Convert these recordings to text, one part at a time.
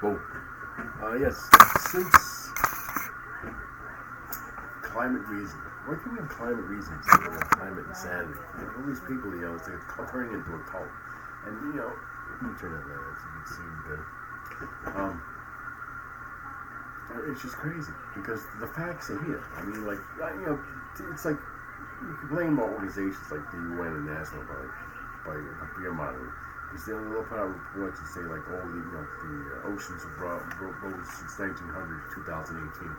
Boom. Yes, since climate reasons, why can we have climate reasons? Climate insanity. All these people, it's like turning into a cult. And, you turn it there, so you can see the. It's just crazy because the facts are here. I mean, it's like you can blame organizations like the UN and NASA by fear mongering. Because they'll put out reports and say like, the oceans have rose since 1900 to 2018.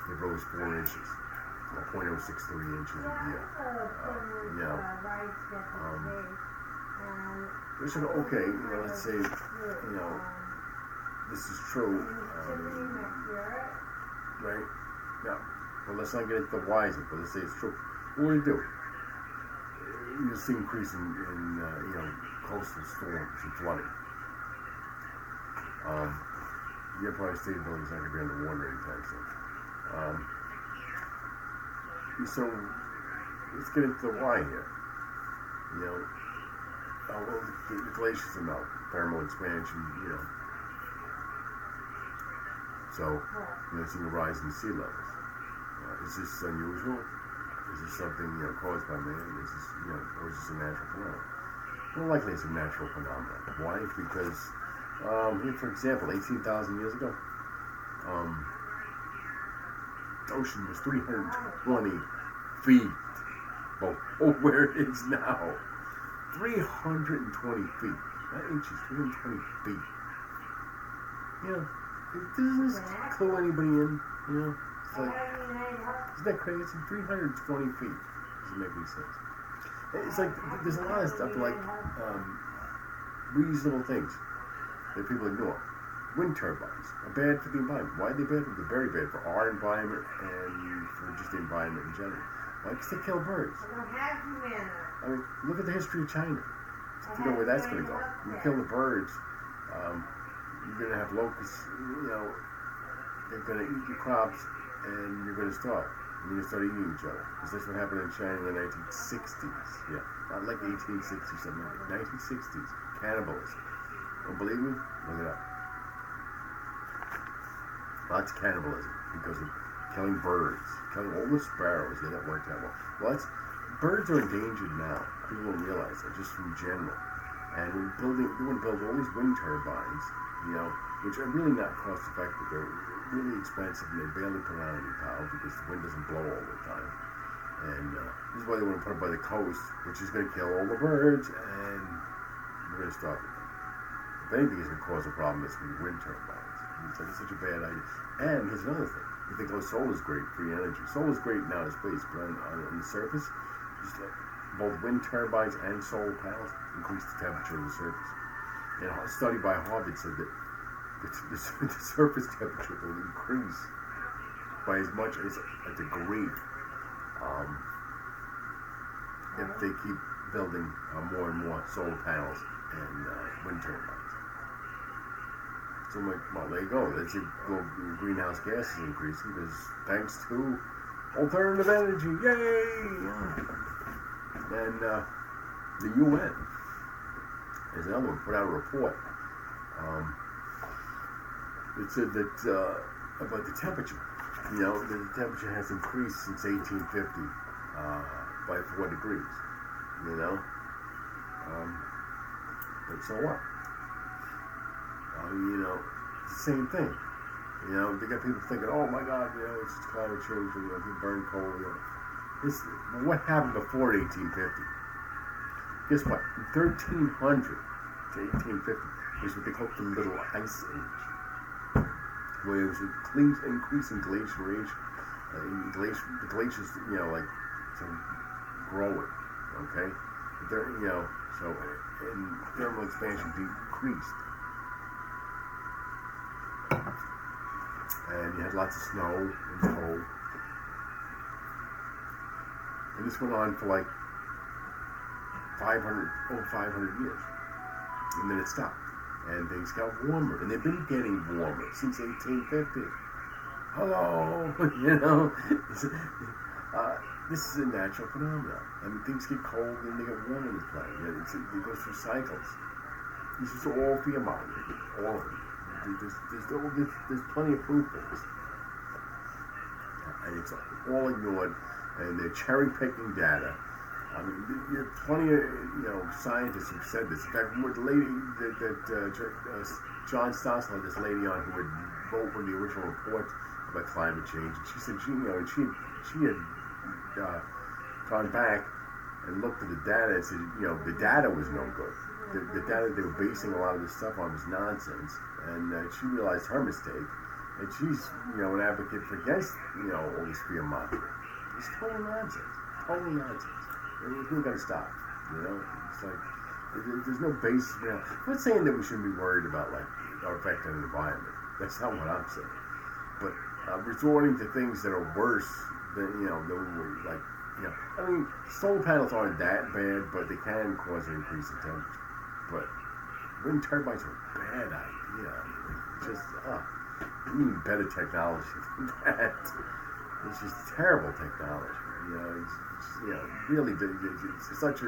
They rose 4 inches, 0.063 inches a year. Which is okay. Let's say, this is true. Right? Yeah. Well, let's not get into the whys, but let's say it's true. What do you do? You'll see increase in coastal storms and flooding. The Empire State Building's not going to be underwater anytime soon. So let's get into the why here. The glaciers are melting, thermal expansion. So seeing a rise in sea levels. Is this unusual? Is this something caused by man? Is this or is this a natural phenomenon? Well, likely it's a natural phenomenon. Why? Because, for example, 18,000 years ago, the ocean was 320 feet. Well, where it is now, 320 feet, not inches, 320 feet. Doesn't this clue anybody in? It's like, isn't that crazy? 320 feet. Doesn't make any sense. It's like there's a lot of stuff like reasonable things that people ignore. Wind turbines are bad for the environment. Why are they bad? They're very bad for our environment and for just the environment in general. Why? Because they kill birds. I mean, look at the history of China. You know where that's going to go. You kill the birds, you're going to have locusts, they're going to eat your crops, and you're going to starve. And you're going to start eating each other. Because that's what happened in China in the 1960s. Yeah, not like 1860s, something like 1960s. Cannibalism. Don't believe me? Look it up. Lots of cannibalism because of killing birds, killing all the sparrows. Yeah, that worked out well. Birds are endangered now. People don't realize that, just in general. And we want to build all these wind turbines, which are really not cost effective. They're really expensive and they barely put on any power because the wind doesn't blow all the time. And this is why they want to put it by the coast, which is going to kill all the birds, and we're going to stop it. If anything is going to cause a problem, it's going to be wind turbines. It's like such a bad idea. And here's another thing. You think, solar's great, free energy. Solar's great now in space, but on the surface, just like both wind turbines and solar panels increase the temperature of the surface. And a study by Harvard said that the surface temperature will increase by as much as a degree if they keep building more and more solar panels and wind turbines. So, there you go. That's greenhouse gas is increasing because thanks to alternative energy. Yay! And the UN is another one, put out a report. It said that about the temperature. The temperature has increased since 1850 by 4 degrees. But so what? It's the same thing. They got people thinking, oh my God, it's just climate change, people burn coal. What happened before 1850? Guess what? From 1300 to 1850 was what they called the Little Ice Age, where it was an increase in glaciation. The glaciers, growing, okay? So and thermal expansion decreased. And you had lots of snow and cold. And this went on for 500 years. And then it stopped. And things got warmer. And they've been getting warmer since 1850. Hello! This is a natural phenomenon. I mean, things get cold and they get warm on this planet. It goes through cycles. This is all fear mongering. All of it. There's plenty of proof for this, and it's all ignored, and they're cherry picking data. I mean, you have plenty of scientists who've said this. In fact, the lady John Stossel had this lady on who had wrote one of the original reports about climate change, and she said she had gone back and looked at the data and said the data was no good. The data they were basing a lot of this stuff on was nonsense, and she realized her mistake, and she's an advocate for against all this fear mongering. It's total nonsense. Total nonsense. We've got to stop. It's like there's no basis. I'm not saying that we shouldn't be worried about our effect on the environment. That's not what I'm saying. But resorting to things that are worse than I mean, solar panels aren't that bad, but they can cause an increase in temperature. But wind turbines are a bad idea. I mean, we need better technology than that. It's just terrible technology. Really, it's such an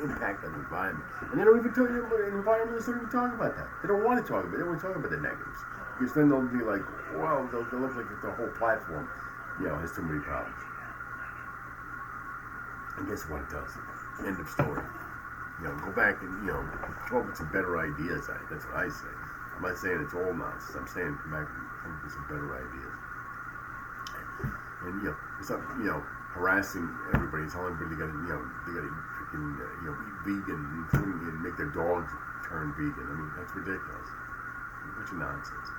impact on the environment. And they don't even talk. Environmentalists don't even talk about that. They don't want to talk about it. They don't want to talk about the negatives, because then they'll be like, well, they'll look like the whole platform, has too many problems. And guess what it does? End of story. Go back and come up with some better ideas. That's what I say. I'm not saying it's all nonsense. I'm saying come back and come up with some better ideas. And it's not harassing everybody, telling everybody they got to freaking eat vegan, including and make their dogs turn vegan. I mean, that's ridiculous. A bunch of nonsense.